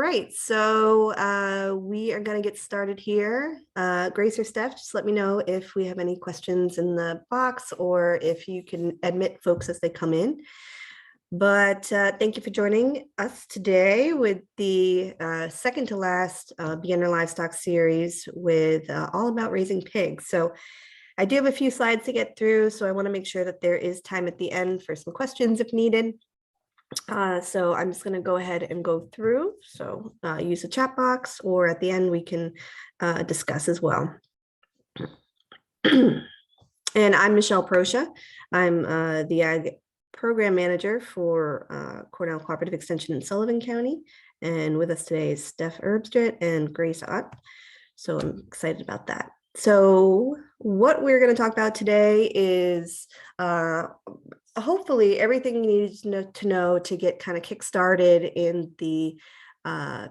right, so we are going to get started here. Grace or Steph, just let me know if we have any questions in the box or if you can admit folks as they come in. But thank you for joining us today with the second to last Beginner Livestock series with all about raising pigs. So I do have a few slides to get through, so I want to make sure that there is time at the end for some questions if needed. So I'm just going to go ahead and go through. So use the chat box, or at the end we can discuss as well. And I'm Michelle Proscia. I'm the Ag Program Manager for Cornell Cooperative Extension in Sullivan County. And with us today is Steph Herbstritt and Grace Ott. So I'm excited about that. So what we're going to talk about today is hopefully everything you need to know to get kind of kick-started in the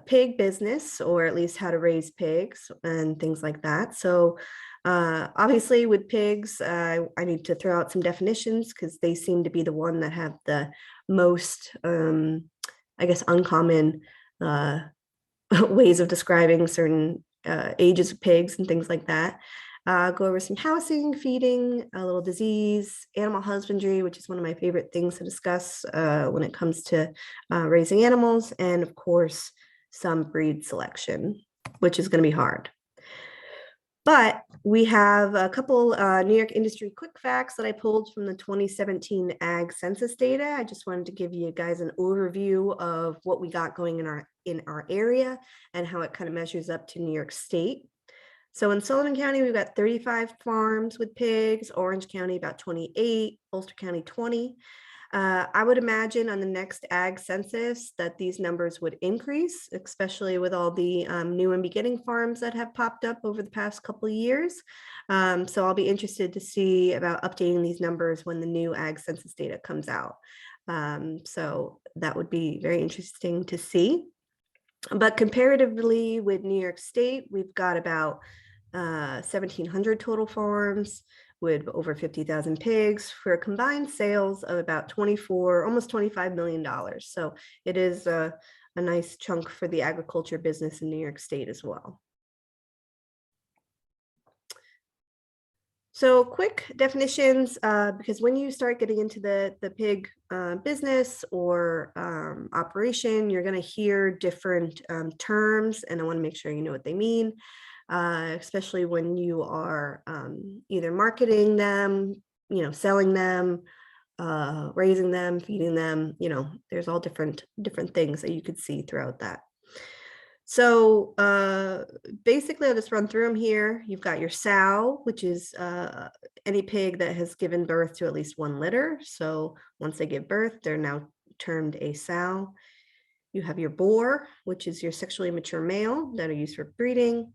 pig business, or at least how to raise pigs and things like that. So obviously with pigs, I need to throw out some definitions because they seem to be the one that have the most, I guess, uncommon ways of describing certain ages of pigs and things like that. Go over some housing, feeding, a little disease, animal husbandry, which is one of my favorite things to discuss when it comes to raising animals, and of course, some breed selection, which is going to be hard. But we have a couple New York industry quick facts that I pulled from the 2017 Ag Census data. I just wanted to give you guys an overview of what we got going in our area and how it kind of measures up to New York State. So in Sullivan County, we've got 35 farms with pigs, Orange County about 28, Ulster County 20. I would imagine on the next ag census that these numbers would increase, especially with all the new and beginning farms that have popped up over the past couple of years. So I'll be interested to see about updating these numbers when the new ag census data comes out. So that would be very interesting to see. But comparatively with New York State, we've got about 1,700 total farms with over 50,000 pigs for combined sales of about almost $25 million. So it is a nice chunk for the agriculture business in New York State as well. So quick definitions, because when you start getting into the pig business or operation, you're going to hear different terms, and I want to make sure you know what they mean, especially when you are either marketing them, selling them, raising them, feeding them. There's all different things that you could see throughout that. So basically, I'll just run through them here. You've got your sow, which is any pig that has given birth to at least one litter. So once they give birth, they're now termed a sow. You have your boar, which is your sexually mature male that are used for breeding.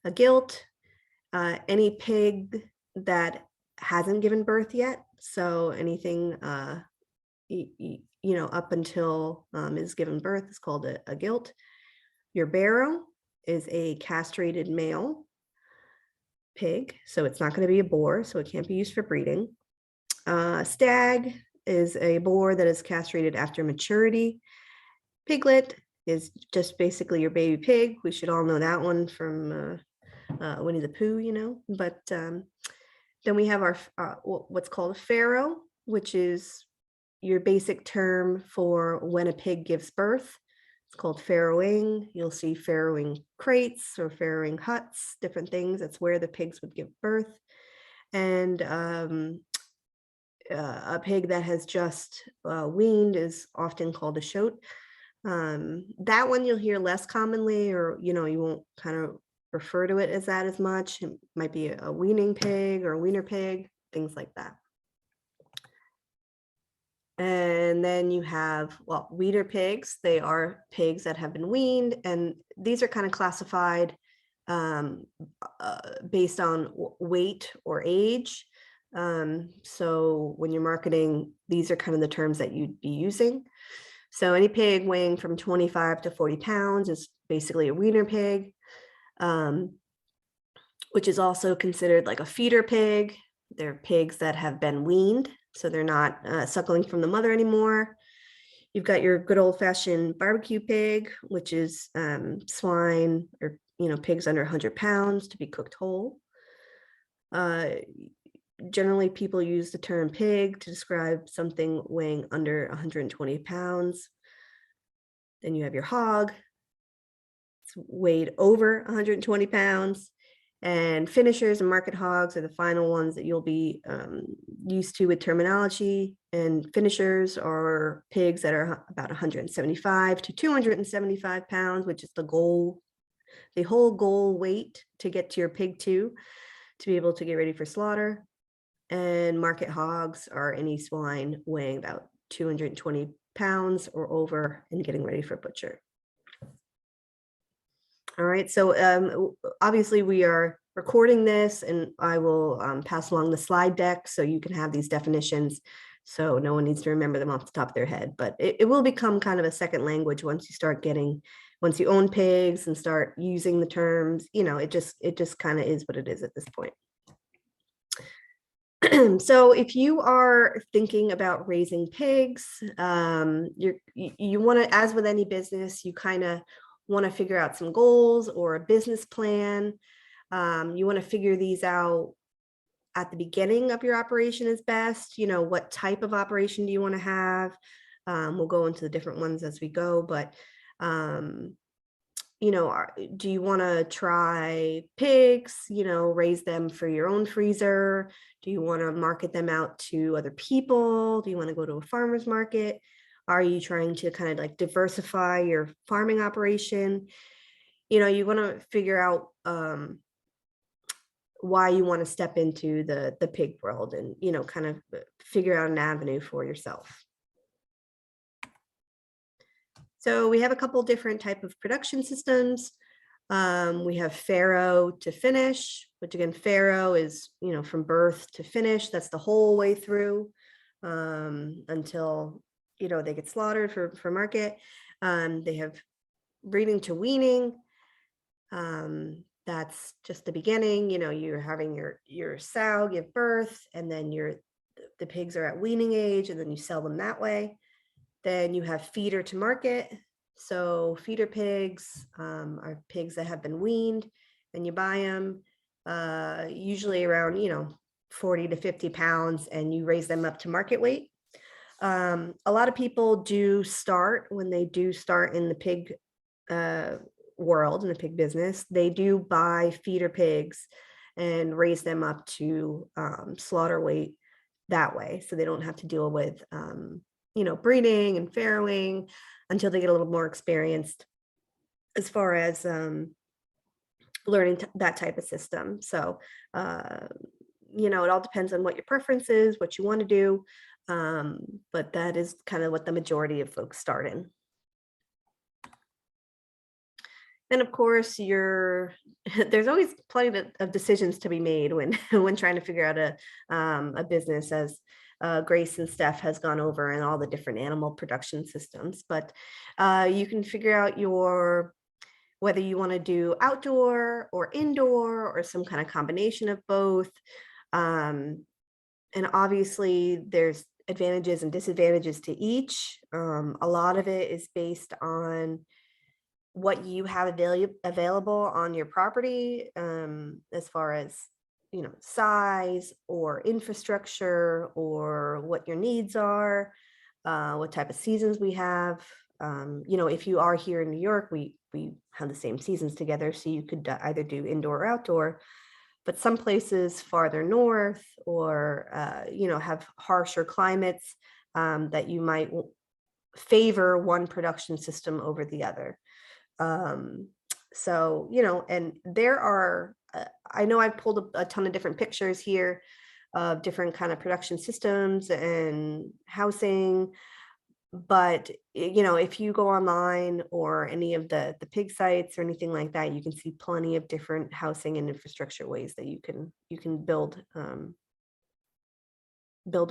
A gilt, any pig that hasn't given birth yet. So anything, up until is given birth is called a gilt. Your barrow is a castrated male pig, so it's not going to be a boar, so it can't be used for breeding. Stag is a boar that is castrated after maturity. Piglet is just basically your baby pig. We should all know that one from Winnie the Pooh, But then we have our what's called a farrow, which is your basic term for when a pig gives birth. It's called farrowing. You'll see farrowing crates or farrowing huts, different things. That's where the pigs would give birth. And a pig that has just weaned is often called a shote. That one you'll hear less commonly, or you won't kind of refer to it as that as much. It might be a weaning pig or a weaner pig, things like that. And then you have, weeder pigs. They are pigs that have been weaned, and these are kind of classified based on weight or age. So when you're marketing, these are kind of the terms that you'd be using. So any pig weighing from 25 to 40 pounds is basically a weaner pig, which is also considered like a feeder pig. They're pigs that have been weaned, so they're not suckling from the mother anymore. You've got your good old-fashioned barbecue pig, which is swine or pigs under 100 pounds to be cooked whole. Generally, people use the term pig to describe something weighing under 120 pounds. Then you have your hog, it's weighed over 120 pounds. And finishers and market hogs are the final ones that you'll be used to with terminology. And finishers are pigs that are about 175 to 275 pounds, which is the goal, the whole goal weight to get to your pig to be able to get ready for slaughter. And market hogs are any swine weighing about 220 pounds or over and getting ready for butcher. All right, so obviously we are recording this, and I will pass along the slide deck so you can have these definitions, so no one needs to remember them off the top of their head, but it will become kind of a second language once you own pigs and start using the terms. It just kind of is what it is at this point. So if you are thinking about raising pigs, you want to, as with any business, you kind of want to figure out some goals or a business plan. You want to figure these out at the beginning of your operation is best. What type of operation do you want to have? We'll go into the different ones as we go, but do you want to try pigs, raise them for your own freezer? Do you want to market them out to other people? Do you want to go to a farmer's market? Are you trying to kind of like diversify your farming operation? You want to figure out why you want to step into the pig world and, kind of figure out an avenue for yourself. So we have a couple different type of production systems. We have farrow to finish, which again, farrow is, from birth to finish. That's the whole way through until, they get slaughtered for market. They have breeding to weaning. That's just the beginning. You're having your sow give birth, and then the pigs are at weaning age, and then you sell them that way. Then you have feeder to market. So feeder pigs are pigs that have been weaned, and you buy them usually around 40 to 50 pounds, and you raise them up to market weight. A lot of people do start when they do start in the pig world, in the pig business, they do buy feeder pigs and raise them up to slaughter weight that way, so they don't have to deal with breeding and farrowing until they get a little more experienced as far as learning that type of system. So it all depends on what your preference is, what you want to do, but that is kind of what the majority of folks start in. And of course, there's always plenty of decisions to be made when trying to figure out a business, as Grace and Steph has gone over, and all the different animal production systems. But you can figure out whether you want to do outdoor or indoor or some kind of combination of both. And obviously, there's advantages and disadvantages to each. A lot of it is based on what you have available on your property, as far as size or infrastructure, or what your needs are, what type of seasons we have. If you are here in New York, we have the same seasons together, so you could either do indoor or outdoor. But some places farther north, or have harsher climates, that you might favor one production system over the other. So, and there are, I know I've pulled a ton of different pictures here of different kind of production systems and housing, but, if you go online or any of the pig sites or anything like that, you can see plenty of different housing and infrastructure ways that you can build a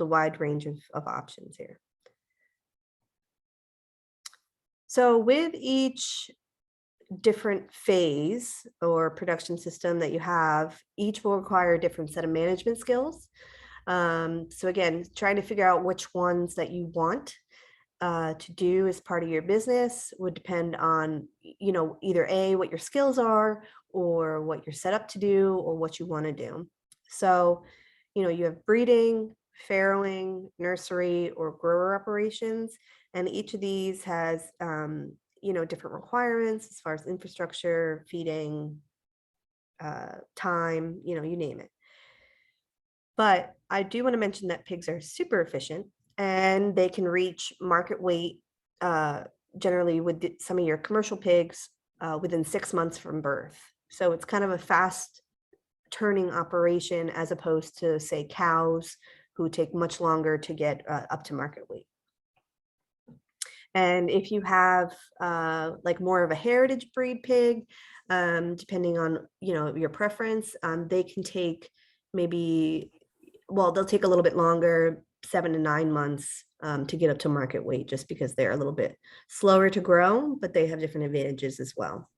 wide range of options here. So with each different phase or production system that you have, each will require a different set of management skills. So again, trying to figure out which ones that you want. to do as part of your business would depend on, either A, what your skills are, or what you're set up to do, or what you want to do. So, you have breeding, farrowing, nursery, or grower operations, and each of these has, different requirements as far as infrastructure, feeding, time, you name it. But I do want to mention that pigs are super efficient and they can reach market weight, uh, generally with some of your commercial pigs, within 6 months from birth. So it's kind of a fast turning operation as opposed to, say, cows who take much longer to get up to market weight. And if you have like more of a heritage breed pig, depending on, your preference, they can take maybe, well, they'll take a little bit longer, 7 to 9 months, to get up to market weight, just because they're a little bit slower to grow, but they have different advantages as well.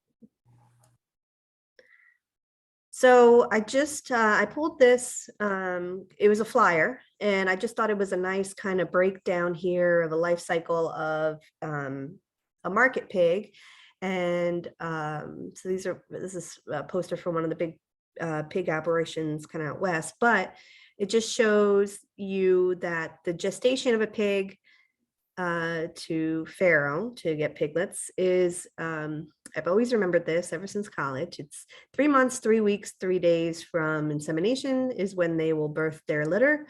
So I pulled this, it was a flyer, and I just thought it was a nice kind of breakdown here of a life cycle of a market pig. And so this is a poster from one of the big pig operations kind of out west, but it just shows you that the gestation of a pig to farrow to get piglets is, I've always remembered this ever since college. It's 3 months, 3 weeks, 3 days from insemination is when they will birth their litter.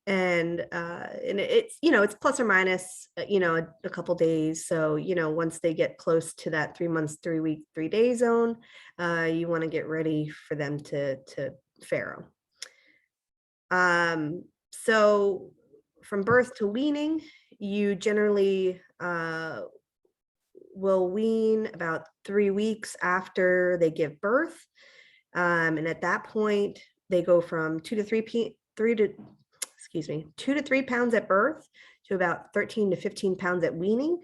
And it's, it's plus or minus, a couple days. So, once they get close to that 3 months, 3 week, 3 day zone, you want to get ready for them to farrow. So from birth to weaning, you generally will wean about 3 weeks after they give birth. And at that point, they go from 2 to 3 pounds at birth to about 13 to 15 pounds at weaning.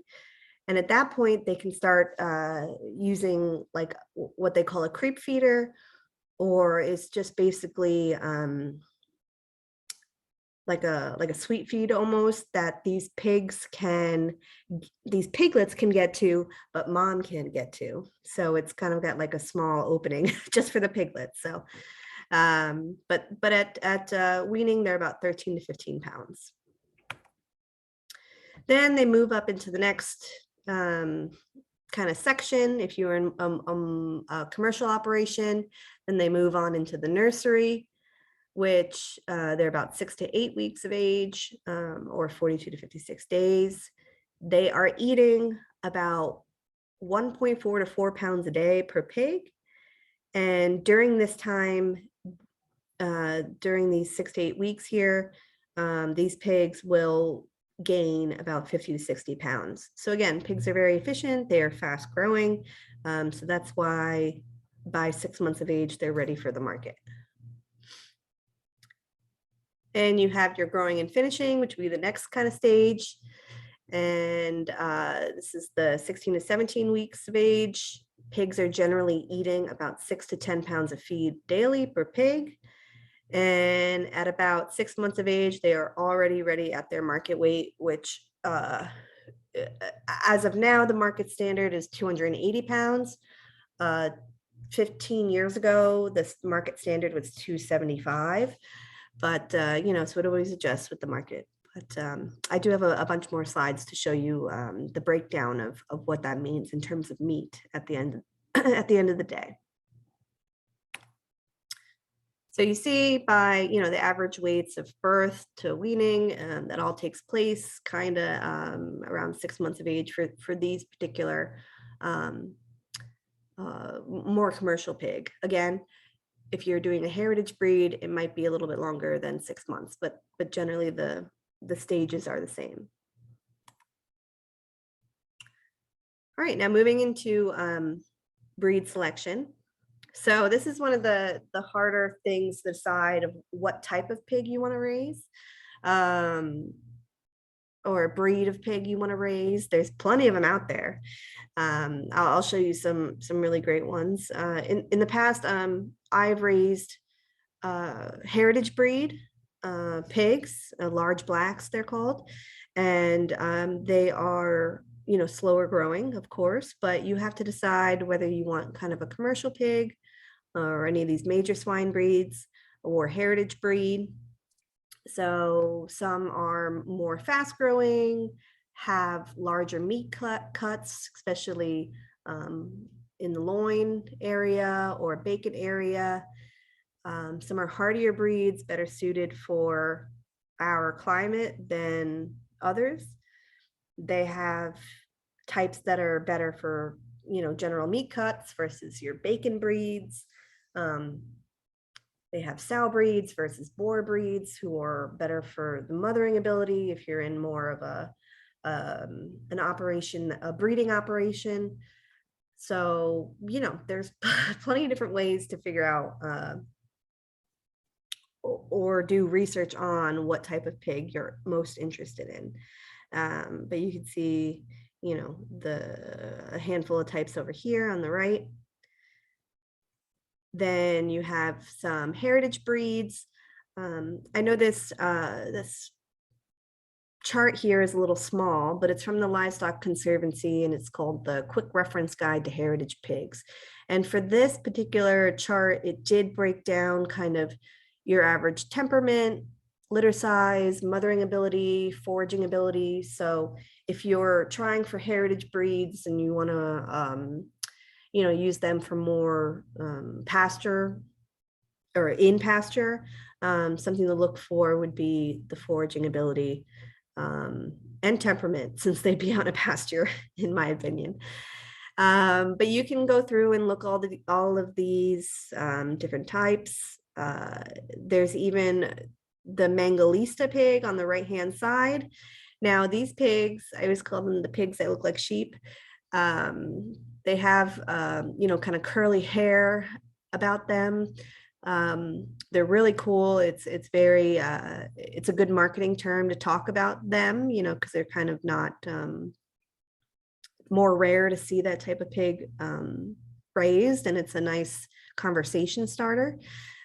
And at that point, they can start using like what they call a creep feeder, or it's just basically like a sweet feed almost, that these piglets can get to, but mom can't get to. So it's kind of got like a small opening just for the piglets. So, but at weaning, they're about 13 to 15 pounds. Then they move up into the next kind of section. If you're in a commercial operation, then they move on into the nursery, which they're about 6 to 8 weeks of age, or 42 to 56 days. They are eating about 1.4 to 4 pounds a day per pig. And during this time, during these 6 to 8 weeks here, these pigs will gain about 50 to 60 pounds. So again, pigs are very efficient. They are fast growing. So that's why by 6 months of age, they're ready for the market. And you have your growing and finishing, which will be the next kind of stage. And this is the 16 to 17 weeks of age. Pigs are generally eating about 6 to 10 pounds of feed daily per pig. And at about 6 months of age, they are already ready at their market weight, which as of now, the market standard is 280 pounds. 15 years ago, this market standard was 275. But, so it always adjusts with the market. But I do have a bunch more slides to show you the breakdown of what that means in terms of meat at the end at the end of the day. So you see by, the average weights of birth to weaning, that all takes place kind of around 6 months of age for these particular more commercial pig. Again, if you're doing a heritage breed, it might be a little bit longer than 6 months, but generally the stages are the same. All right, now moving into breed selection. So this is one of the harder things to decide of what type of pig you want to raise, or a breed of pig you want to raise. There's plenty of them out there. I'll show you some really great ones. In the past, I've raised heritage breed pigs, large blacks they're called, and they are, slower growing, of course, but you have to decide whether you want kind of a commercial pig or any of these major swine breeds or heritage breed. So some are more fast growing, have larger meat cuts, especially in the loin area or bacon area. Some are hardier breeds, better suited for our climate than others. They have types that are better for, general meat cuts versus your bacon breeds. They have sow breeds versus boar breeds who are better for the mothering ability if you're in more of an operation, a breeding operation. So, there's plenty of different ways to figure out or do research on what type of pig you're most interested in. But you can see, a handful of types over here on the right. Then you have some heritage breeds. I know this chart here is a little small, but it's from the Livestock Conservancy and it's called the Quick Reference Guide to Heritage Pigs. And for this particular chart, it did break down kind of your average temperament, litter size, mothering ability, foraging ability. So if you're trying for heritage breeds and you want to use them for more pasture or in pasture, something to look for would be the foraging ability and temperament, since they'd be on a pasture, in my opinion. But you can go through and look all of these different types. There's even the Mangolista pig on the right-hand side. Now, these pigs, I always call them the pigs that look like sheep. They have, kind of curly hair about them. They're really cool. It's very, it's a good marketing term to talk about them, because they're kind of not more rare to see that type of pig raised, and it's a nice conversation starter.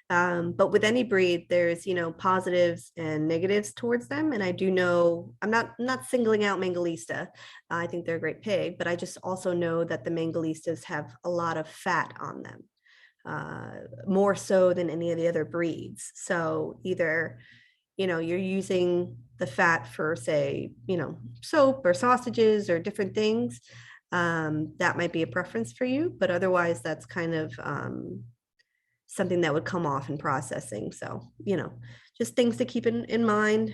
But with any breed, there's, positives and negatives towards them. And I do know, I'm not singling out Mangolista. I think they're a great pig, but I just also know that the Mangolistas have a lot of fat on them, more so than any of the other breeds. So either, you're using the fat for, say, soap or sausages or different things. That might be a preference for you, but otherwise that's kind of, something that would come off in processing. So, just things to keep in mind.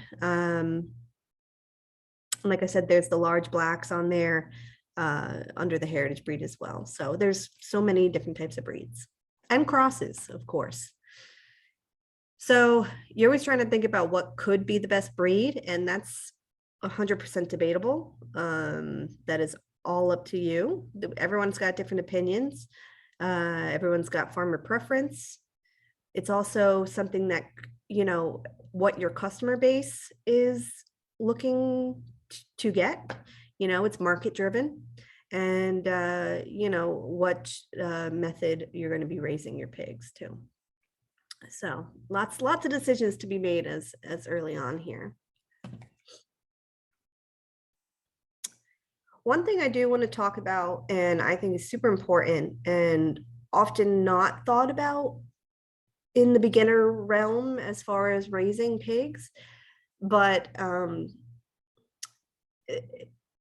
Like I said, there's the large blacks on there under the heritage breed as well. So there's so many different types of breeds and crosses, of course. So you're always trying to think about what could be the best breed, and that's 100% debatable. That is all up to you. Everyone's got different opinions. Everyone's got farmer preference. It's also something that, what your customer base is looking to get, it's market driven, and, what method you're going to be raising your pigs to. So lots of decisions to be made as early on here. One thing I do want to talk about, and I think is super important and often not thought about in the beginner realm as far as raising pigs, but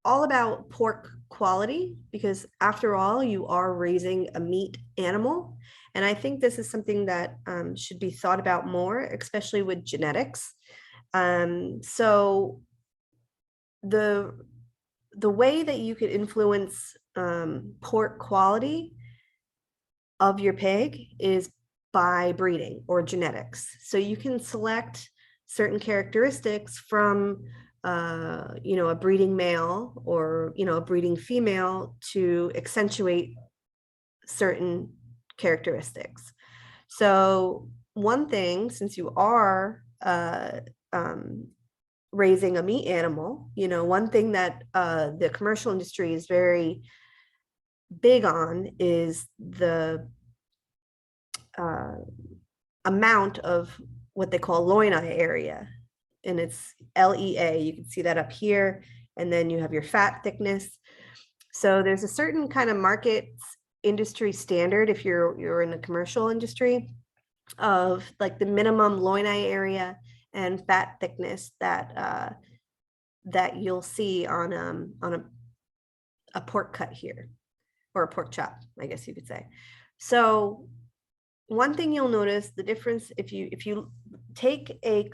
all about pork quality, because after all, you are raising a meat animal. And I think this is something that should be thought about more, especially with genetics. So the way that you could influence pork quality of your pig is by breeding or genetics. So you can select certain characteristics from a breeding male or a breeding female to accentuate certain characteristics. So one thing, since you are raising a meat animal, one thing that the commercial industry is very big on is the amount of what they call loin eye area and it's LEA. You can see that up here. And then you have your fat thickness. So there's a certain kind of market industry standard if you're in the commercial industry of like the minimum loin eye area and fat thickness that that you'll see on a pork cut here, or a pork chop, I guess you could say. So one thing you'll notice the difference if you take a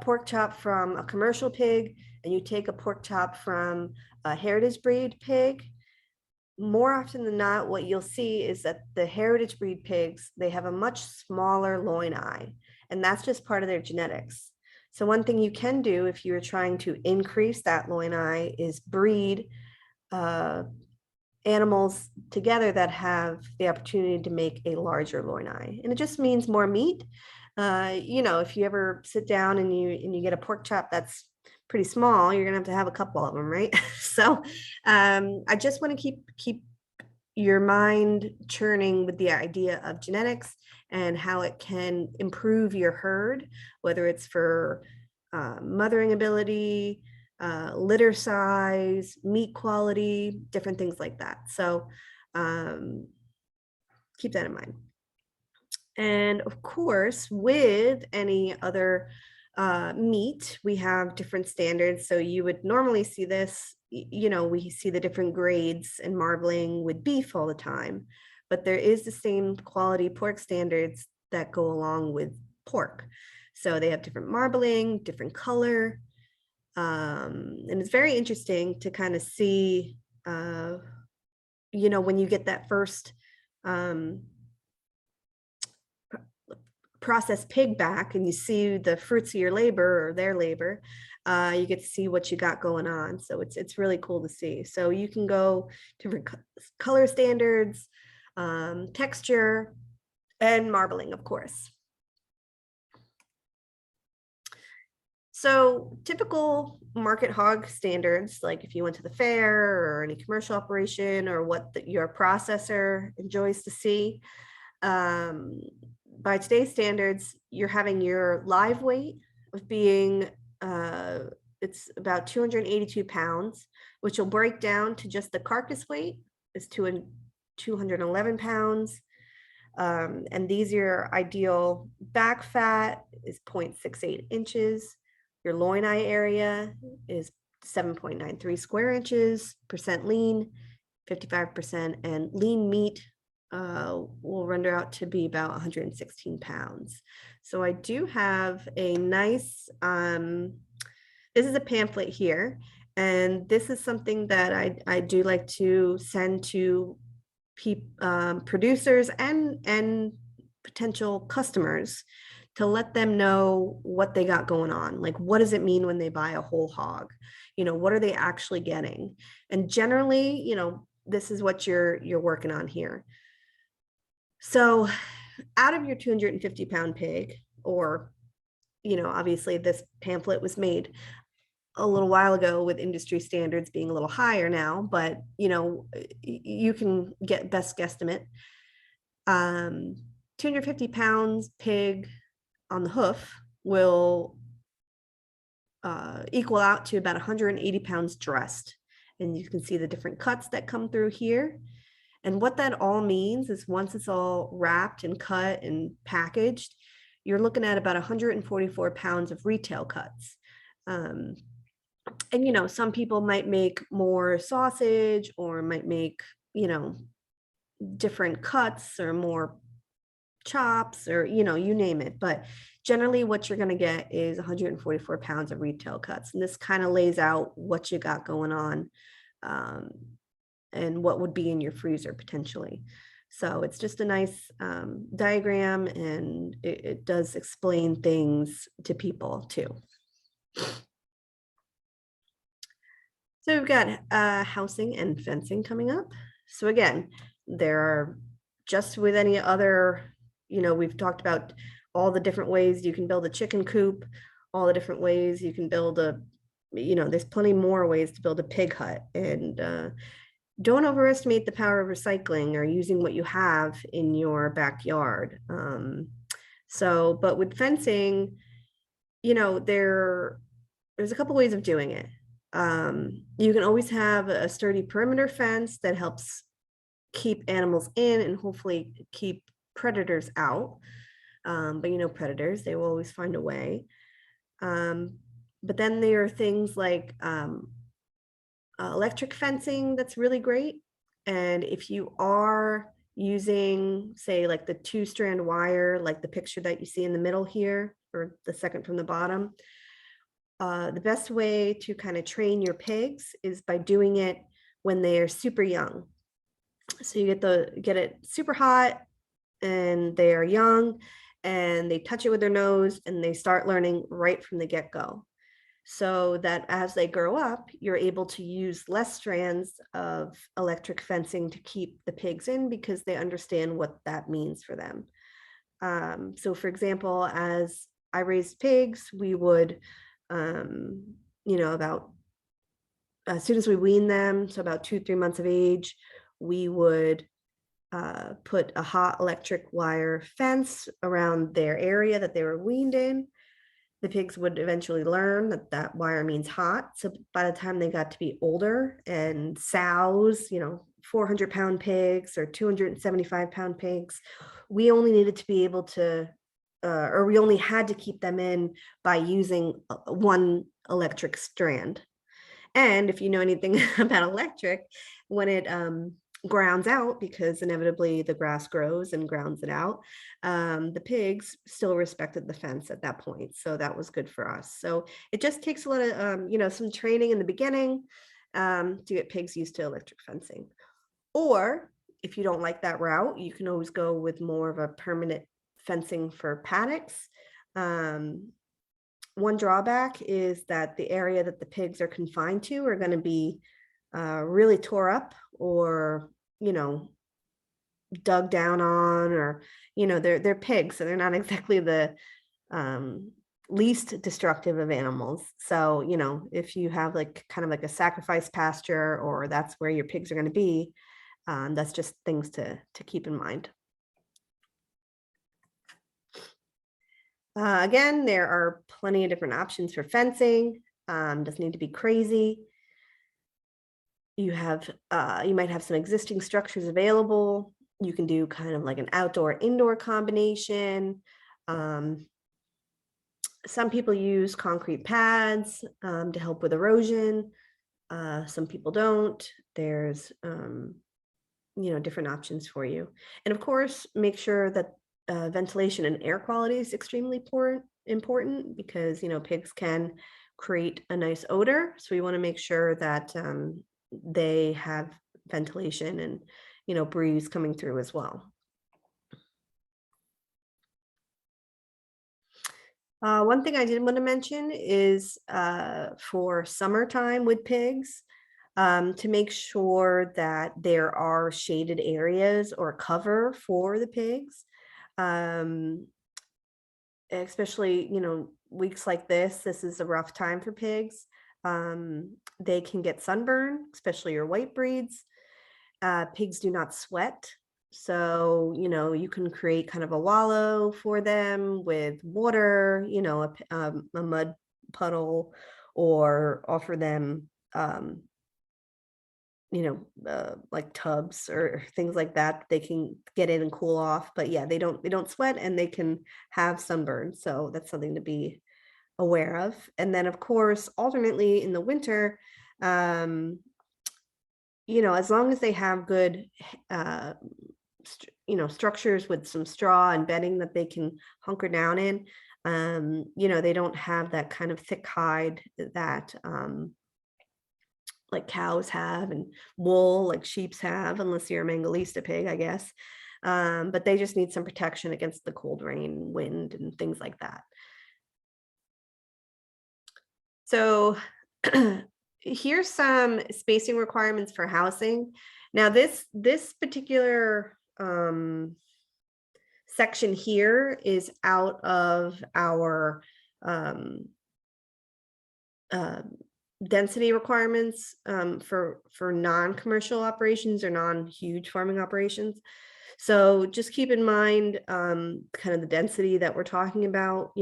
pork chop from a commercial pig and you take a pork chop from a heritage breed pig, more often than not, what you'll see is that the heritage breed pigs, they have a much smaller loin eye, and that's just part of their genetics. So one thing you can do if you're trying to increase that loin eye is breed animals together that have the opportunity to make a larger loin eye. And it just means more meat. If you ever sit down and you get a pork chop that's pretty small, you're gonna have a couple of them, right? So I just want to keep your mind churning with the idea of genetics and how it can improve your herd, whether it's for mothering ability, litter size, meat quality, different things like that. So keep that in mind. And of course, with any other meat, we have different standards. So you would normally see this, we see the different grades and marbling with beef all the time, but there is the same quality pork standards that go along with pork. So they have different marbling, different color. And it's very interesting to kind of see, when you get that first processed pig back and you see the fruits of your labor or their labor, you get to see what you got going on. So it's really cool to see. So you can go different color standards, texture, and marbling, of course. So typical market hog standards, like if you went to the fair or any commercial operation or what your processor enjoys to see, by today's standards, you're having your live weight of being, it's about 282 pounds, which will break down to just the carcass weight is 211 pounds. And these are your ideal back fat is 0.68 inches. Your loin eye area is 7.93 square inches, percent lean, 55%, and lean meat will render out to be about 116 pounds. So I do have a nice, this is a pamphlet here, and this is something that I do like to send to producers and potential customers to let them know what they got going on. Like, what does it mean when they buy a whole hog? What are they actually getting? And generally, this is what you're working on here. So out of your 250-pound pig, or, obviously this pamphlet was made a little while ago with industry standards being a little higher now, but, you can get best guesstimate. 250 pounds pig on the hoof will equal out to about 180 pounds dressed. And you can see the different cuts that come through here. And what that all means is once it's all wrapped and cut and packaged, you're looking at about 144 pounds of retail cuts. And, some people might make more sausage or might make, different cuts or more chops or, you name it. But generally what you're going to get is 144 pounds of retail cuts. And this kind of lays out what you got going on and what would be in your freezer potentially. So it's just a nice diagram, and it does explain things to people too. So we've got housing and fencing coming up. So again, there are, just with any other, we've talked about all the different ways you can build a chicken coop, all the different ways you can build there's plenty more ways to build a pig hut. And don't overestimate the power of recycling or using what you have in your backyard. But with fencing, you know, there's a couple ways of doing it. You can always have a sturdy perimeter fence that helps keep animals in and hopefully keep predators out. But you know, predators, they will always find a way. Um, but then there are things like electric fencing that's really great. And if you are using, say, like the 2-strand wire, like the picture that you see in the middle here, or the second from the bottom, the best way to kind of train your pigs is by doing it when they are super young. So you get it super hot and they are young and they touch it with their nose and they start learning right from the get-go. So that as they grow up, you're able to use less strands of electric fencing to keep the pigs in because they understand what that means for them. So for example, as I raised pigs, we would, you know, about as soon as we wean them, so about 2, 3 months of age, we would put a hot electric wire fence around their area that they were weaned in. The pigs would eventually learn that that wire means hot. So by the time they got to be older and sows, you know, 400-pound pigs or 275-pound pigs, we only needed to be able to, or we only had to keep them in by using one electric strand. And if you know anything about electric, when it grounds out, because inevitably the grass grows and grounds it out, the pigs still respected the fence at that point. So that was good for us. So it just takes a lot of, you know, some training in the beginning to get pigs used to electric fencing. Or if you don't like that route, you can always go with more of a permanent fencing for paddocks. One drawback is that the area that the pigs are confined to are going to be really tore up or, you know, dug down on, or, you know, they're pigs, so they're not exactly the least destructive of animals. So, you know, if you have like kind of like a sacrifice pasture, or that's where your pigs are going to be, that's just things to keep in mind. Again, there are plenty of different options for fencing. Doesn't need to be crazy. You might have some existing structures available. You can do kind of like an outdoor-indoor combination. Some people use concrete pads to help with erosion. Some people don't. There's you know, different options for you. And of course, make sure that ventilation and air quality is extremely important because, you know, pigs can create a nice odor. So we want to make sure that they have ventilation and, you know, breeze coming through as well. One thing I did want to mention is for summertime with pigs, to make sure that there are shaded areas or cover for the pigs. Especially, you know, weeks like this is a rough time for pigs. They can get sunburn, especially your white breeds. Pigs do not sweat. So, you know, you can create kind of a wallow for them with water, you know, a mud puddle, or offer them, you know, like tubs or things like that. They can get in and cool off, but yeah, they don't sweat and they can have sunburn. So that's something to be aware of. And then of course, alternately in the winter, you know, as long as they have good, you know, structures with some straw and bedding that they can hunker down in, you know, they don't have that kind of thick hide that like cows have, and wool like sheep's have, unless you're a Mangalista pig, I guess. But they just need some protection against the cold, rain, wind, and things like that. So here's some spacing requirements for housing. Now this particular section here is out of our density requirements for non-commercial operations or non-huge farming operations. So just keep in mind kind of the density that we're talking about,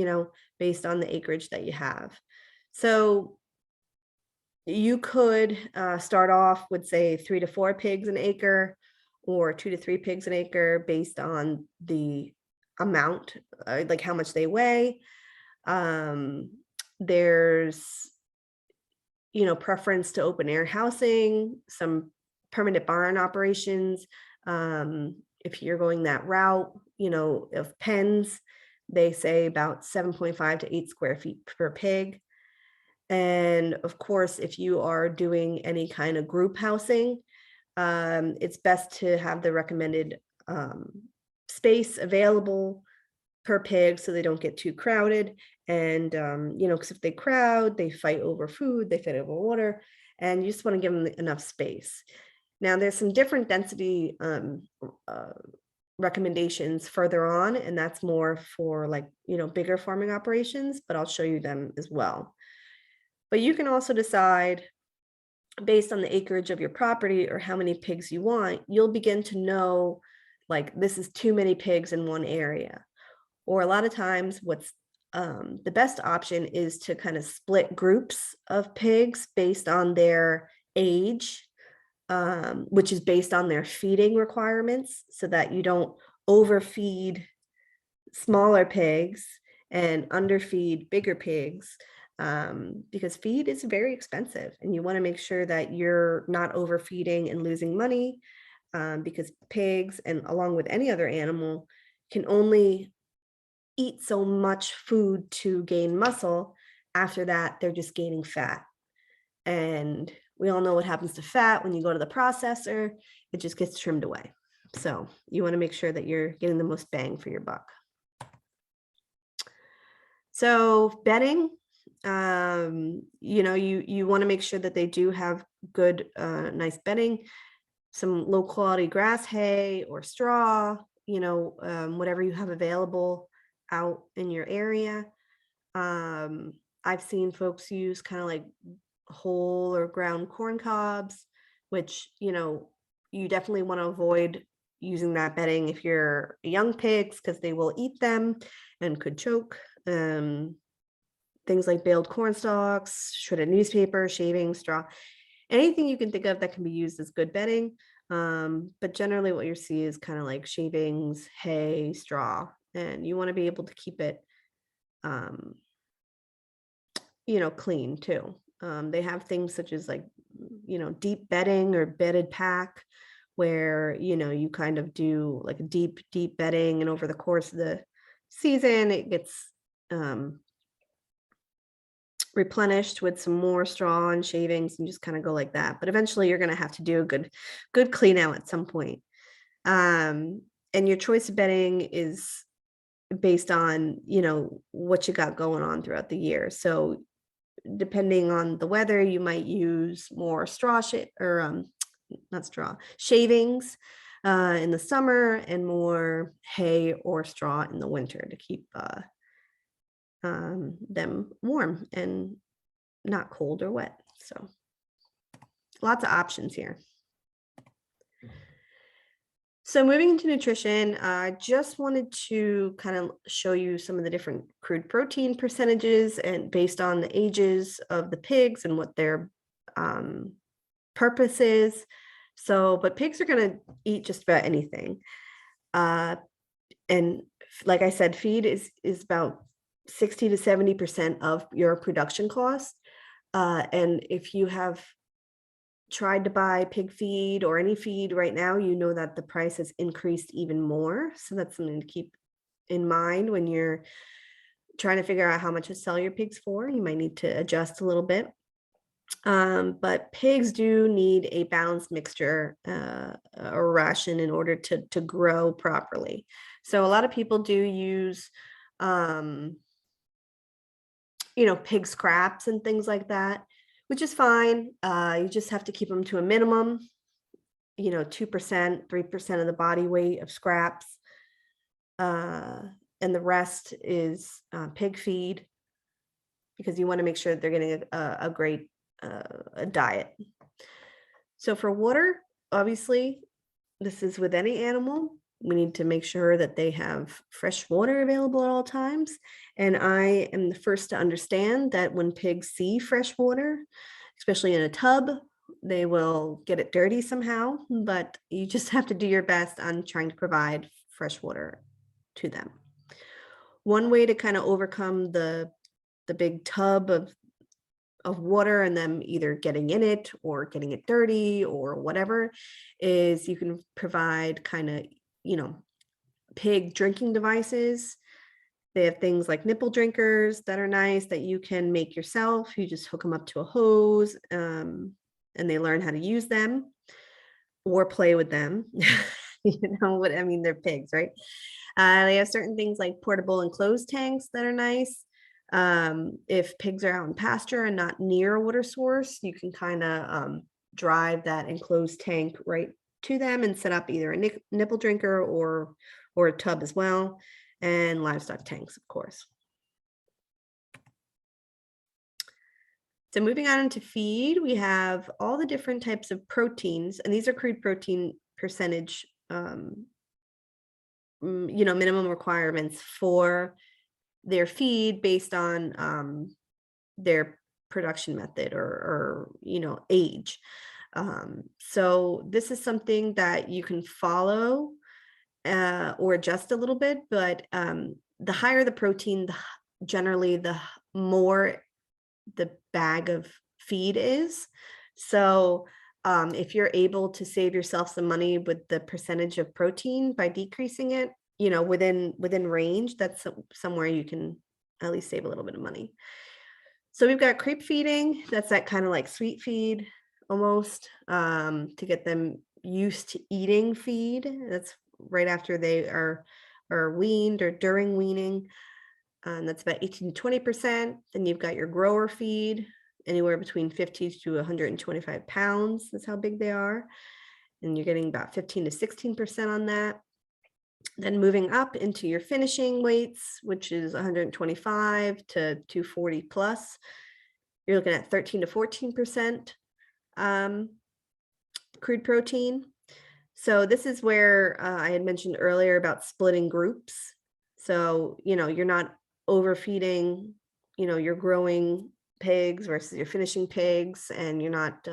based on the acreage that you have. So you could start off with, say, 3 to 4 pigs an acre or 2 to 3 pigs an acre based on the amount, like how much they weigh. There's preference to open air housing, some permanent barn operations. If you're going that route, of pens, they say about 7.5 to 8 square feet per pig. And of course, if you are doing any kind of group housing, it's best to have the recommended space available per pig so they don't get too crowded. And, because if they crowd, they fight over food, they fight over water, and you just want to give them enough space. Now, there's some different density recommendations further on, and that's more for bigger farming operations, but I'll show you them as well. But you can also decide based on the acreage of your property or how many pigs you want, you'll begin to know, like, this is too many pigs in one area. Or a lot of times what's the best option is to kind of split groups of pigs based on their age, which is based on their feeding requirements, so that you don't overfeed smaller pigs and underfeed bigger pigs, because feed is very expensive and you want to make sure that you're not overfeeding and losing money, because pigs, and along with any other animal, can only eat so much food to gain muscle. After that, they're just gaining fat. And we all know what happens to fat when you go to the processor. It just gets trimmed away. So you want to make sure that you're getting the most bang for your buck. So bedding, you want to make sure that they do have good, nice bedding, some low quality grass hay or straw, whatever you have available out in your area. I've seen folks use kind of like whole or ground corn cobs, which, you definitely want to avoid using that bedding if you're young pigs, because they will eat them and could choke. Things like baled corn stalks, shredded newspaper, shavings, straw, anything you can think of that can be used as good bedding. But generally what you see is kind of like shavings, hay, straw, and you want to be able to keep it, clean too. They have things such as deep bedding or bedded pack, where, you kind of do like a deep bedding, and over the course of the season, it gets replenished with some more straw and shavings, and just kind of go like that. But eventually you're going to have to do a good clean out at some point. And your choice of bedding is based on, what you got going on throughout the year. So depending on the weather, you might use more shavings in the summer, and more hay or straw in the winter to keep them warm and not cold or wet. So lots of options here. So moving into nutrition, I just wanted to kind of show you some of the different crude protein percentages, and based on the ages of the pigs and what their purpose is. So, but pigs are going to eat just about anything. And like I said, feed is about 60 to 70% of your production cost. And if you have tried to buy pig feed or any feed right now, you know that the price has increased even more. So that's something to keep in mind when you're trying to figure out how much to sell your pigs for. You might need to adjust a little bit. But pigs do need a balanced mixture or ration in order to grow properly. So a lot of people do use pig scraps and things like that, which is fine. You just have to keep them to a minimum, 2%, 3% of the body weight of scraps. And the rest is pig feed, because you want to make sure that they're getting a great diet. So for water, obviously, this is with any animal. We need to make sure that they have fresh water available at all times. And I am the first to understand that when pigs see fresh water, especially in a tub, they will get it dirty somehow, but you just have to do your best on trying to provide fresh water to them. One way to kind of overcome the big tub of water and them either getting in it or getting it dirty or whatever is you can provide kind of, pig drinking devices. They have things like nipple drinkers that are nice that you can make yourself. You just hook them up to a hose, and they learn how to use them or play with them. You know what I mean? They're pigs, right? They have certain things like portable enclosed tanks that are nice. If pigs are out in pasture and not near a water source, you can kind of drive that enclosed tank right to them and set up either a nipple drinker or a tub as well, and livestock tanks, of course. So moving on into feed, we have all the different types of proteins, and these are crude protein percentage, minimum requirements for their feed based on their production method or age. So this is something that you can follow or adjust a little bit, but the higher the protein, generally the more the bag of feed is. So if you're able to save yourself some money with the percentage of protein by decreasing it, within range, that's somewhere you can at least save a little bit of money. So we've got creep feeding. That's that kind of like sweet feed almost, to get them used to eating feed. That's right after they are weaned or during weaning. That's about 18 to 20%. Then you've got your grower feed, anywhere between 50 to 125 pounds. That's how big they are. And you're getting about 15 to 16% on that. Then moving up into your finishing weights, which is 125 to 240 plus, you're looking at 13 to 14% crude protein. So this is where I had mentioned earlier about splitting groups. So, you're not overfeeding, your growing pigs versus your finishing pigs, and you're not,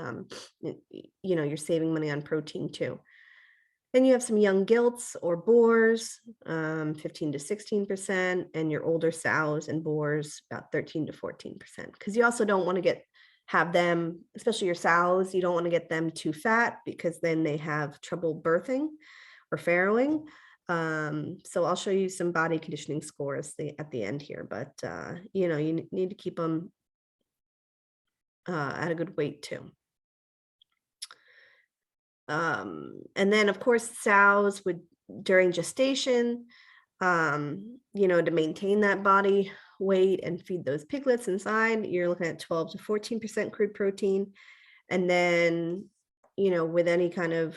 you're saving money on protein too. Then you have some young gilts or boars, 15 to 16%, and your older sows and boars about 13 to 14%. Because you also don't want to have them, especially your sows, you don't want to get them too fat because then they have trouble birthing or farrowing. So I'll show you some body conditioning scores at the end here, but you need to keep them at a good weight too. And then of course sows during gestation, to maintain that body weight and feed those piglets inside, you're looking at 12 to 14% crude protein. And then, with any kind of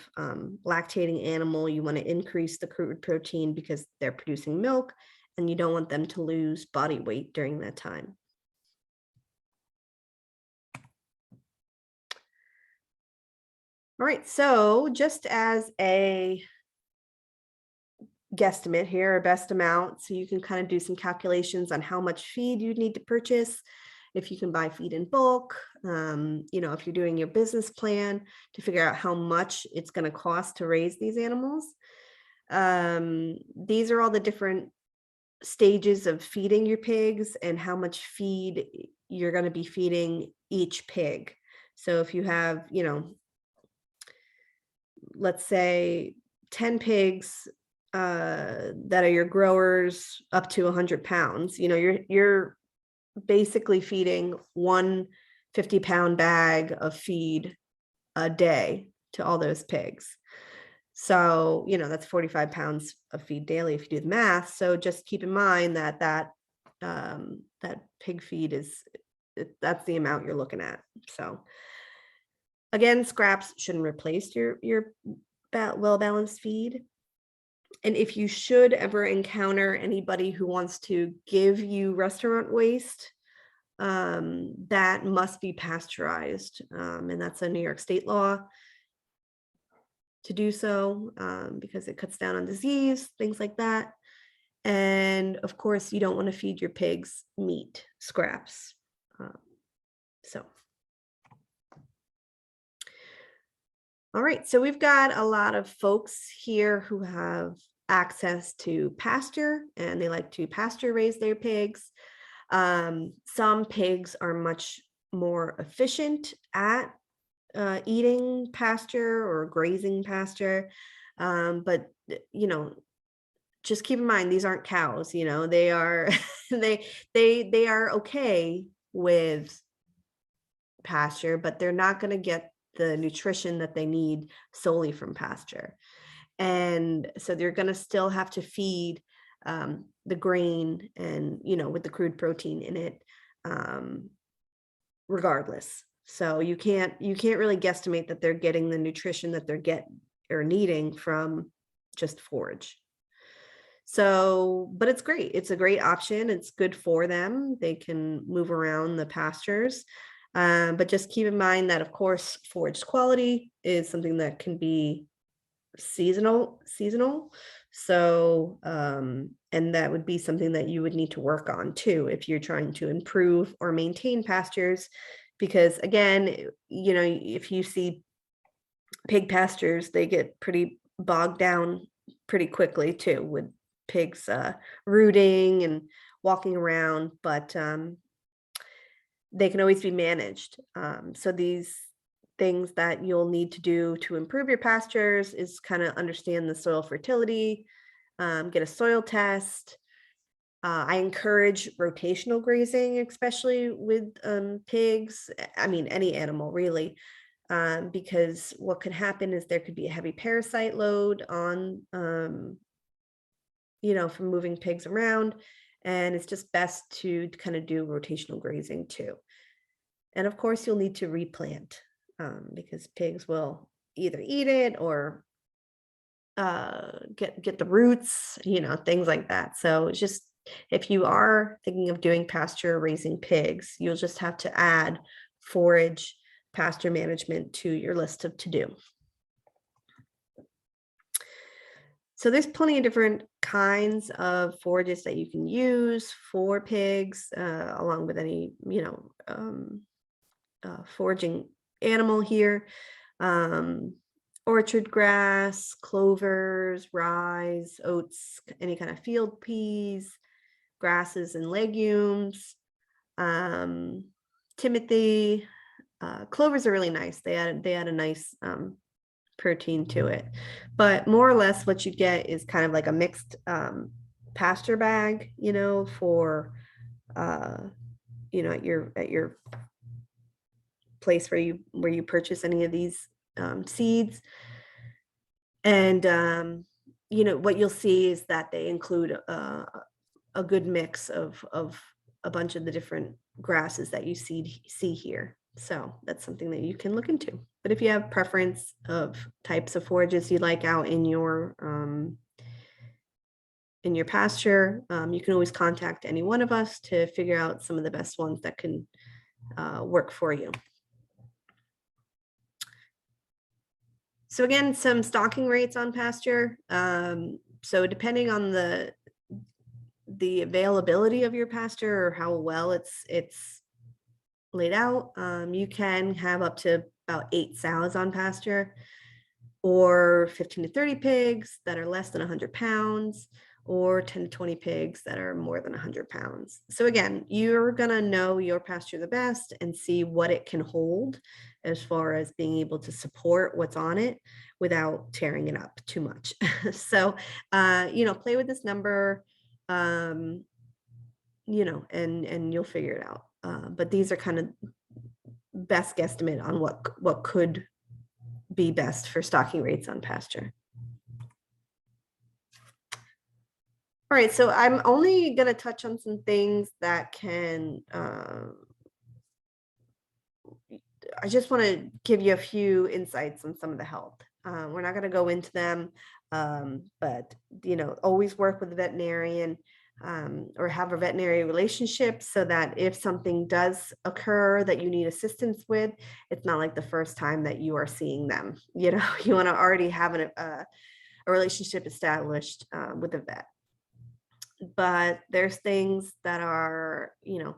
lactating animal, you want to increase the crude protein because they're producing milk and you don't want them to lose body weight during that time. All right, so just as a guesstimate here, a best amount, so you can kind of do some calculations on how much feed you need to purchase, if you can buy feed in bulk, if you're doing your business plan to figure out how much it's going to cost to raise these animals. These are all the different stages of feeding your pigs and how much feed you're going to be feeding each pig. So if you have, let's say 10 pigs that are your growers up to 100 pounds, you're basically feeding one 50-pound bag of feed a day to all those pigs. So, that's 45 pounds of feed daily if you do the math. So just keep in mind that pig feed that's the amount you're looking at. So again, scraps shouldn't replace your well-balanced feed. And if you should ever encounter anybody who wants to give you restaurant waste, that must be pasteurized. And that's a New York state law to do so, because it cuts down on disease, things like that. And of course, you don't want to feed your pigs meat scraps. So, all right, so we've got a lot of folks here who have access to pasture and they like to pasture raise their pigs. Some pigs are much more efficient at eating pasture or grazing pasture. But just keep in mind, these aren't cows, they are they are okay with pasture, but they're not going to get the nutrition that they need solely from pasture. And so they're going to still have to feed the grain and, with the crude protein in it, regardless. So you can't really guesstimate that they're getting the nutrition that they're needing from just forage. So, but it's great. It's a great option. It's good for them. They can move around the pastures. But just keep in mind that, of course, forage quality is something that can be seasonal. So, and that would be something that you would need to work on too, if you're trying to improve or maintain pastures, because again, if you see pig pastures, they get pretty bogged down pretty quickly too, with pigs rooting and walking around, but they can always be managed. So these things that you'll need to do to improve your pastures is kind of understand the soil fertility, get a soil test. I encourage rotational grazing, especially with pigs. I mean, any animal really, because what could happen is there could be a heavy parasite load on, from moving pigs around. And it's just best to kind of do rotational grazing too. And of course, you'll need to replant, because pigs will either eat it or get the roots, things like that. So it's just, if you are thinking of doing pasture raising pigs, you'll just have to add forage pasture management to your list of to do. So there's plenty of different kinds of forages that you can use for pigs, along with any, foraging animal here. Orchard grass, clovers, rye, oats, any kind of field peas, grasses and legumes. Timothy, clovers are really nice. They add a nice protein to it, but more or less what you get is kind of like a mixed pasture bag, for at your place where you purchase any of these seeds. And what you'll see is that they include a good mix of a bunch of the different grasses that you see here. So that's something that you can look into. But if you have preference of types of forages you like out in your pasture, you can always contact any one of us to figure out some of the best ones that can work for you. So again, some stocking rates on pasture. So depending on the availability of your pasture or how well it's laid out, you can have up to about 8 sows on pasture, or 15 to 30 pigs that are less than 100 pounds, or 10 to 20 pigs that are more than 100 pounds. So again, you're gonna know your pasture the best and see what it can hold as far as being able to support what's on it without tearing it up too much. So, play with this number, and you'll figure it out. But these are kind of best guesstimate on what could be best for stocking rates on pasture. All right, so I'm only going to touch on some things that can, I just want to give you a few insights on some of the health. We're not going to go into them, but, always work with a veterinarian. or have a veterinary relationship so that if something does occur that you need assistance with, it's not like the first time that you are seeing them. You know, you want to already have a relationship established with the vet. But there's things that are, you know,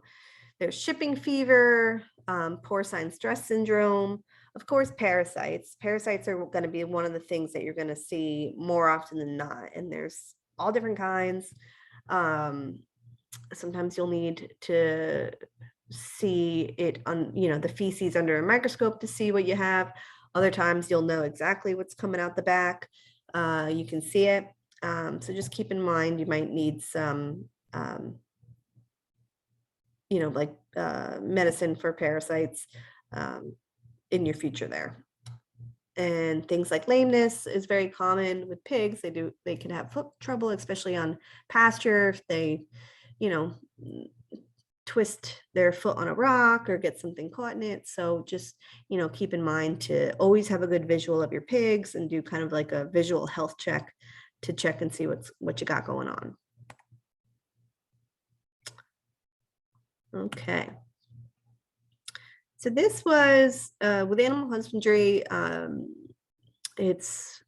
there's shipping fever, porcine stress syndrome, of course, parasites. Parasites are going to be one of the things that you're going to see more often than not. And there's all different kinds. Sometimes you'll need to see it on, you know, the feces under a microscope to see what you have. Other times you'll know exactly what's coming out the back. You can see it. So just keep in mind, you might need some, you know, like medicine for parasites in your future there. And things like lameness is very common with pigs. They can have foot trouble, especially on pasture if they, you know, twist their foot on a rock or get something caught in it. So just, you know, keep in mind to always have a good visual of your pigs and do kind of like a visual health check to check and see what you got going on. Okay. So this was with animal husbandry. It's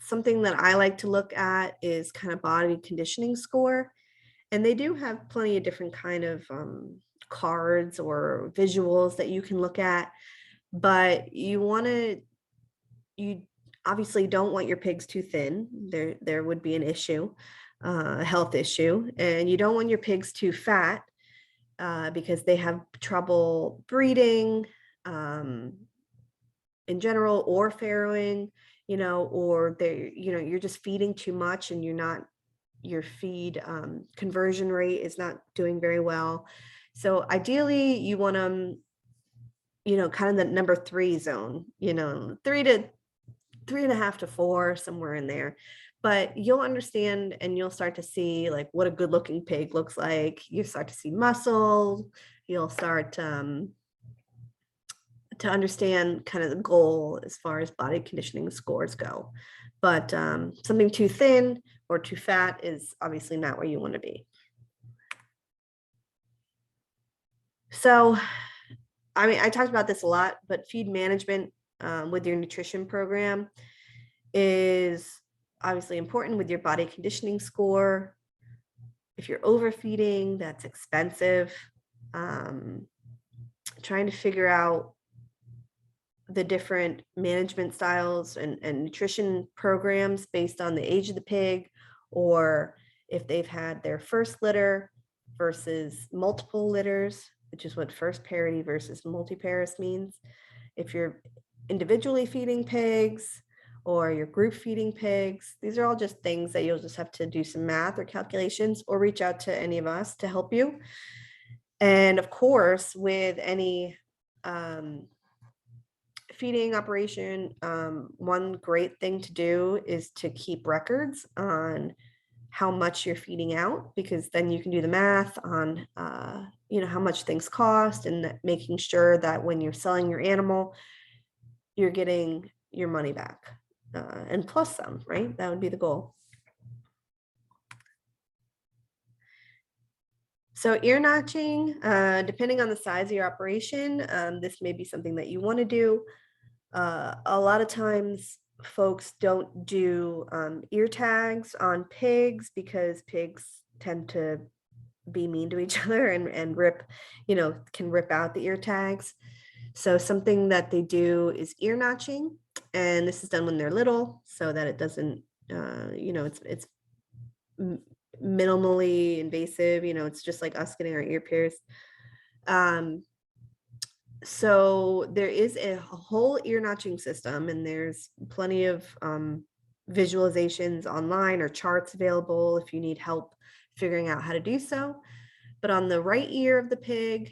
something that I like to look at is kind of body conditioning score. And they do have plenty of different kind of cards or visuals that you can look at, but you obviously don't want your pigs too thin. There would be an issue, a health issue, and you don't want your pigs too fat because they have trouble breeding in general, or farrowing, you know, or you're just feeding too much and your feed conversion rate is not doing very well. So ideally you want them, you know, kind of the number 3 zone, you know, 3.5 to 4, somewhere in there. But you'll understand and you'll start to see like what a good looking pig looks like. You start to see muscle. You'll start to understand kind of the goal as far as body conditioning scores go. But something too thin or too fat is obviously not where you want to be. So, I mean, I talked about this a lot, but feed management with your nutrition program is obviously important with your body conditioning score. If you're overfeeding, that's expensive. Trying to figure out the different management styles and nutrition programs based on the age of the pig, or if they've had their first litter versus multiple litters, which is what first parity versus multiparous means. If you're individually feeding pigs or you're group feeding pigs, these are all just things that you'll just have to do some math or calculations or reach out to any of us to help you. And of course, with any feeding operation, one great thing to do is to keep records on how much you're feeding out, because then you can do the math on you know, how much things cost, and making sure that when you're selling your animal, you're getting your money back and plus some, right? That would be the goal. So ear notching, depending on the size of your operation, this may be something that you want to do. A lot of times folks don't do ear tags on pigs because pigs tend to be mean to each other and rip, you know, can rip out the ear tags. So something that they do is ear notching, and this is done when they're little so that it doesn't, you know, it's minimally invasive. You know, it's just like us getting our ear pierced. So there is a whole ear notching system, and there's plenty of visualizations online or charts available if you need help figuring out how to do so. But on the right ear of the pig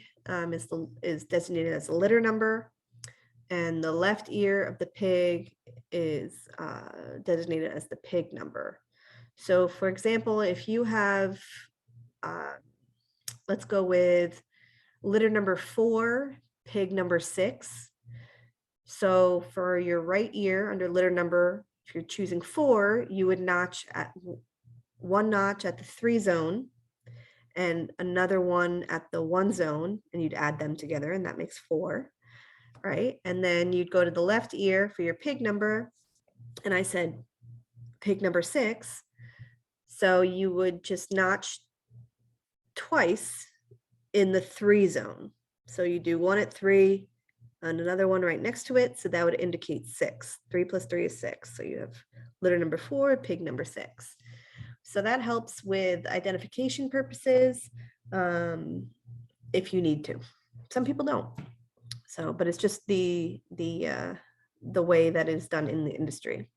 is designated as a litter number, and the left ear of the pig is designated as the pig number. So for example, if you have, let's go with litter number 4, pig number 6. So for your right ear under litter number, if you're choosing 4, you would notch at 1 notch at the 3 zone, and another one at the one zone, and you'd add them together, and that makes 4, right? And then you'd go to the left ear for your pig number, and I said pig number 6. So you would just notch twice in the 3 zone. So you do one at 3 and another one right next to it. So that would indicate 6. 3 plus 3 is 6. So you have litter number 4, pig number 6. So that helps with identification purposes, if you need to. Some people don't. So, but it's just the way that is done in the industry.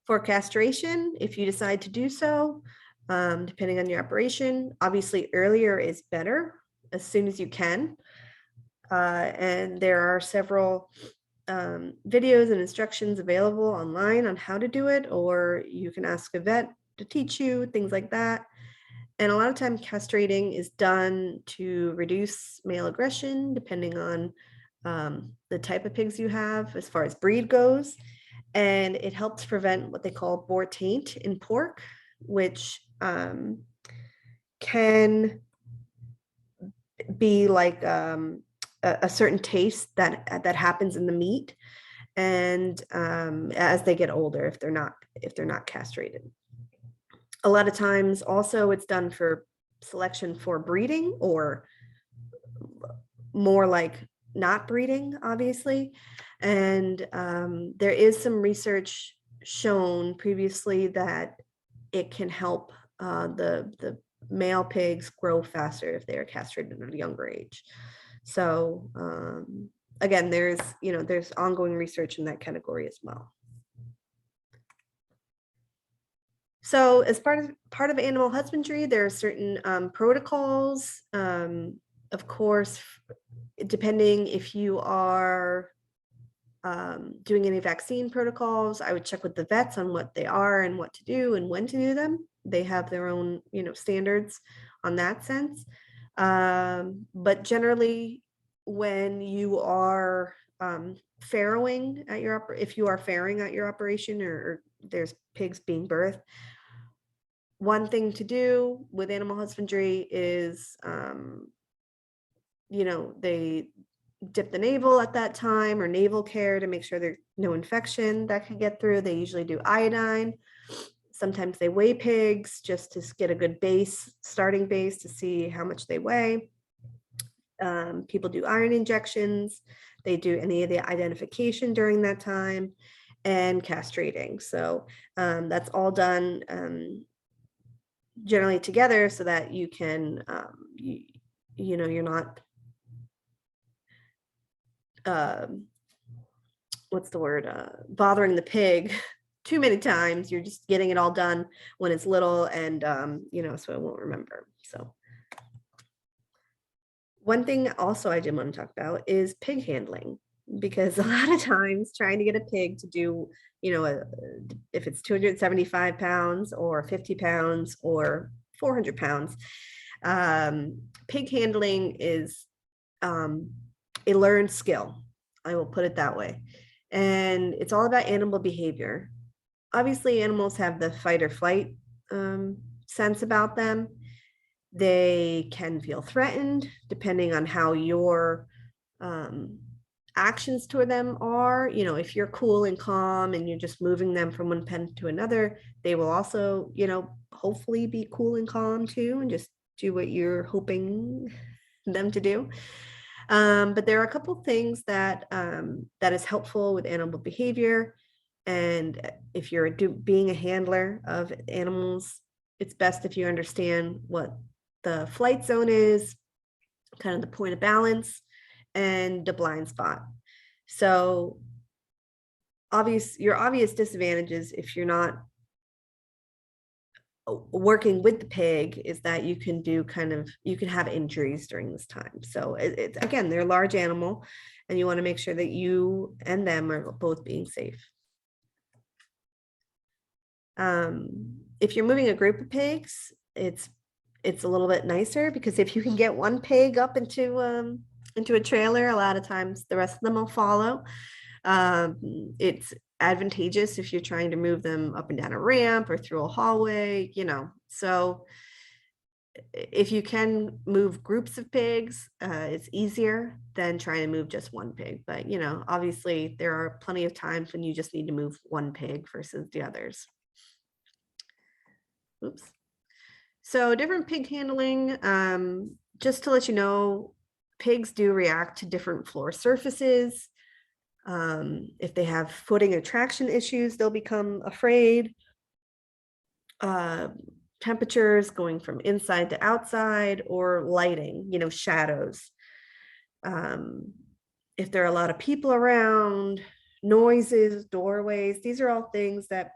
For castration, if you decide to do so, depending on your operation, obviously earlier is better, as soon as you can. And there are several videos and instructions available online on how to do it, or you can ask a vet to teach you, things like that. And a lot of time castrating is done to reduce male aggression, depending on the type of pigs you have as far as breed goes. And it helps prevent what they call boar taint in pork, which can be like a certain taste that happens in the meat, and as they get older, if they're not castrated. A lot of times also it's done for selection for breeding, or more like not breeding, obviously. And there is some research shown previously that it can help the male pigs grow faster if they are castrated at a younger age. So again, there's ongoing research in that category as well. So as part of animal husbandry, there are certain protocols. Of course, depending if you are doing any vaccine protocols, I would check with the vets on what they are and what to do and when to do them. They have their own, standards on that sense. But generally, when you are farrowing at if you are farrowing at your operation, or there's pigs being birthed, one thing to do with animal husbandry is, they dip the navel at that time, or navel care, to make sure there's no infection that can get through. They usually do iodine. Sometimes they weigh pigs just to get a good starting base to see how much they weigh. People do iron injections. They do any of the identification during that time, and castrating. So that's all done generally together, so that you can, you're not, what's the word, bothering the pig too many times. You're just getting it all done when it's little, and so it won't remember. So one thing also I did want to talk about is pig handling, because a lot of times trying to get a pig to do, if it's 275 pounds or 50 pounds or 400 pounds, pig handling is a learned skill. I will put it that way. And it's all about animal behavior. Obviously, animals have the fight or flight sense about them. They can feel threatened depending on how your actions toward them are. If you're cool and calm and you're just moving them from one pen to another, they will also, hopefully be cool and calm too, and just do what you're hoping them to do. But there are a couple things that is helpful with animal behavior. And if you're being a handler of animals, it's best if you understand what the flight zone is, kind of the point of balance, and the blind spot. So your obvious disadvantages, if you're not working with the pig, is that you can have injuries during this time. So it's again, they're a large animal, and you want to make sure that you and them are both being safe. If you're moving a group of pigs, it's a little bit nicer, because if you can get one pig up into a trailer, a lot of times the rest of them will follow. It's advantageous if you're trying to move them up and down a ramp or through a hallway, so if you can move groups of pigs, it's easier than trying to move just one pig. But, obviously there are plenty of times when you just need to move one pig versus the others. Oops. So different pig handling, just to let you know, pigs do react to different floor surfaces. If they have footing or traction issues, they'll become afraid. Temperatures going from inside to outside, or lighting, shadows. If there are a lot of people around, noises, doorways, these are all things that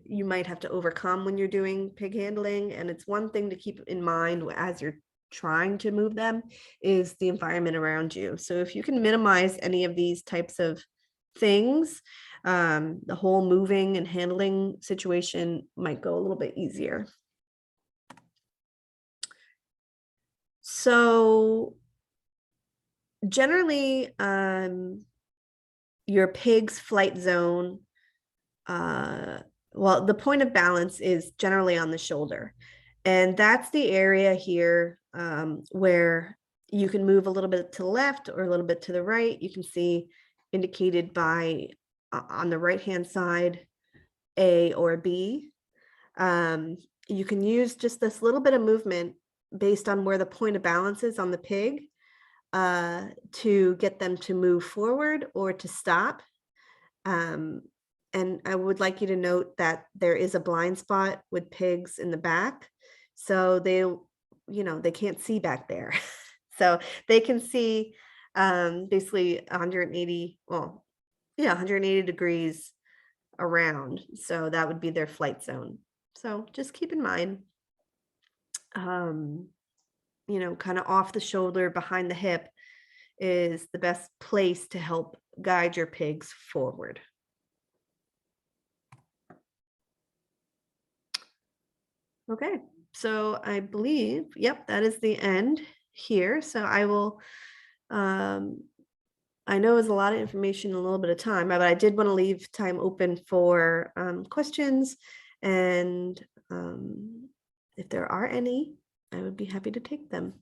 you might have to overcome when you're doing pig handling. And it's one thing to keep in mind as you're trying to move them is the environment around you. So if you can minimize any of these types of things, the whole moving and handling situation might go a little bit easier. So generally, your pig's flight zone, well, the point of balance is generally on the shoulder. And that's the area here where you can move a little bit to the left or a little bit to the right. You can see indicated by on the right-hand side, A or B. You can use just this little bit of movement based on where the point of balance is on the pig to get them to move forward or to stop. And I would like you to note that there is a blind spot with pigs in the back. So they can't see back there. So they can see basically 180, 180 degrees around. So that would be their flight zone. So just keep in mind, kind of off the shoulder, behind the hip is the best place to help guide your pigs forward. Okay, so I believe, yep, that is the end here. So I will, I know it's a lot of information in a little bit of time, but I did want to leave time open for questions. And if there are any, I would be happy to take them.